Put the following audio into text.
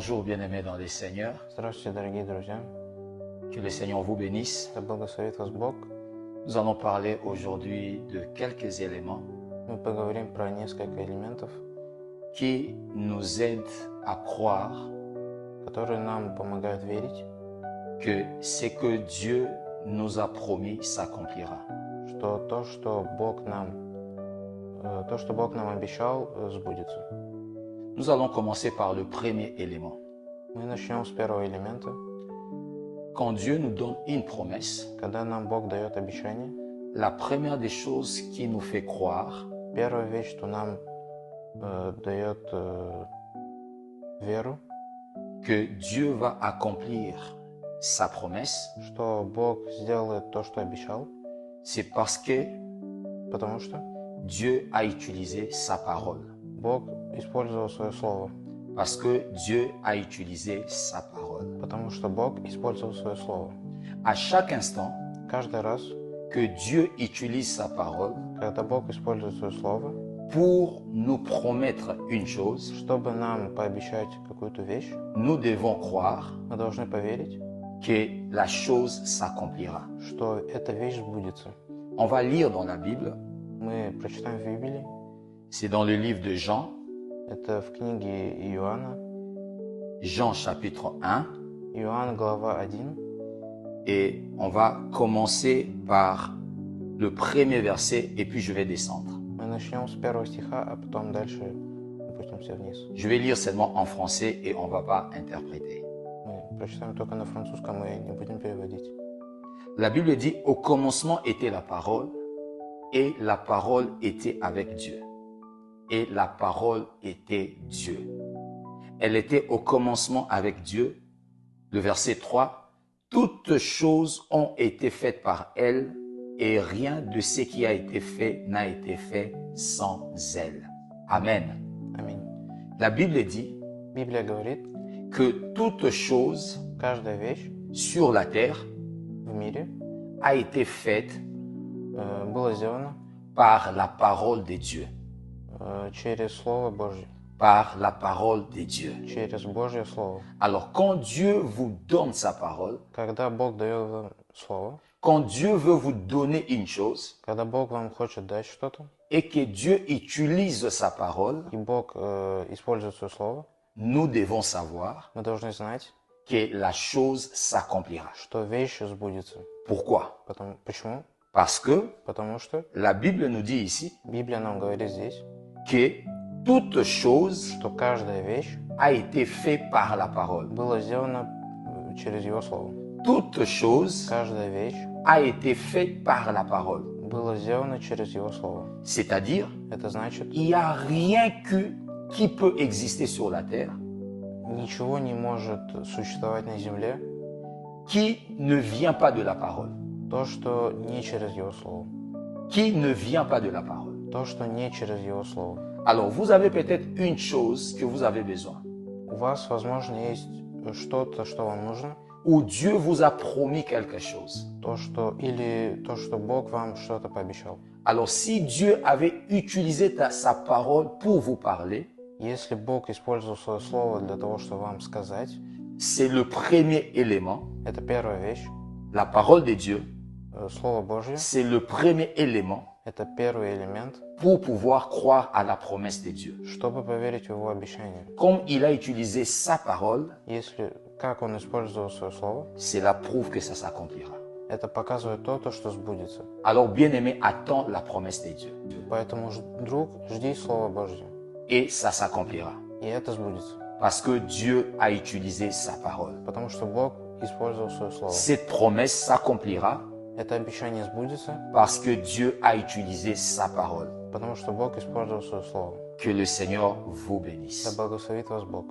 Bonjour bien-aimés dans les Seigneurs, Здравствуйте, дорогие друзья. que le Seigneur vous bénisse. Да благословит вас Бог. Nous allons parler aujourd'hui de quelques éléments Мы поговорим про несколько элементов, qui nous aident à croire которые нам помогают верить, que ce que Dieu nous a promis s'accomplira. что то, что Бог нам обещал, сбудется. Nous allons commencer par le premier élément. Мы начнем с первого элемента. Quand Dieu nous donne une promesse, Когда нам Бог дает обещание, la première des choses qui nous fait croire первая вещь, что нам дает веру, que Dieu va accomplir sa promesse, что Бог сделает то, что обещал, c'est parce que потому что Dieu a utilisé sa parole. Бог использовал свое слово, Parce que Dieu a utilisé sa parole. потому что Бог использовал свое слово. À chaque instant Каждый раз, que Dieu utilise sa parole когда Бог использует свое слово, pour nous promettre une chose, чтобы нам пообещать какую-то вещь, nous devons croire мы должны поверить, que la chose s'accomplira. что эта вещь сбудется. On va lire dans la Bible, Мы прочитаем в Библии, c'est dans le livre de Jean, это в книге Иоанна, Jean chapitre 1, Иоанн, глава 1, et on va commencer par le premier verset et puis je vais descendre. мы начнем с первого стиха, а потом дальше опустимся вниз. Je vais lire seulement en français et on ne va pas interpréter. Мы прочитаем только на французском и не будем переводить. La Bible dit, au commencement était la parole, et la parole était avec Dieu. Et la parole était Dieu. Elle était au commencement avec Dieu. Le verset 3, toutes choses ont été faites par elle, et rien de ce qui a été fait n'a été fait sans elle. Amen. Аминь. La Bible dit Библия говорит, que toute chose каждая вещь sur la terre в мире a été faite была сделана par la parole de Dieu. Через Слово Божье, Par la parole de Dieu. через Божье Слово. Alors, quand Dieu vous donne sa parole, Когда Бог дает вам Слово, quand Dieu veut vous donner une chose, когда Бог вам хочет дать что-то, et que Dieu utilise sa parole, и Бог использует свое Слово, nous devons savoir мы должны знать, que la chose s'accomplira. что вещь сбудется. Pourquoi? Почему? Parce que Потому что la Bible nous dit ici Библия нам говорит здесь, que toute chose что каждая вещь a été faite par la parole. была сделана через Его Слово. Toute chose Каждая вещь a été faite par la parole. была сделана через Его Слово. C'est-à-dire, Это значит, il n'y a rien qui peut exister sur la terre ничего не может существовать на земле, qui ne vient pas de la parole. то, что не через Его Слово. Qui ne vient pas de la parole. То, что не через Его Слово. Alors, vous avez peut-être une chose que vous avez besoin, У вас, возможно, есть что-то, что вам нужно, ou Dieu vous a promis quelque chose. или то, что Бог вам что-то пообещал. Alors, si Dieu avait utilisé sa parole pour vous parler, Если Бог использовал свое слово для того, чтобы вам сказать, c'est le premier élément. это первая вещь. La parole de Dieu, Слово Божье c'est le premier élément – это первый элемент, pour pouvoir croire à la promesse de Dieu. чтобы поверить в Его обещание. Comme il a utilisé sa parole, Как Он использовал свое слово, cela prouve que ça s'accomplira. это показывает то, что сбудется. Alors, bien-aimé, attends la promesse de Dieu. Поэтому, друг, жди Слово Божье, Et ça s'accomplira. и это сбудется. Parce que Dieu a utilisé sa parole. Потому что Бог использовал свое слово. Cette promesse s'accomplira Это обещание сбудется, parce que Dieu a utilisé sa parole. потому что Бог использовал свое слово. Que le Seigneur vous Да bénisse. благословит вас Бог.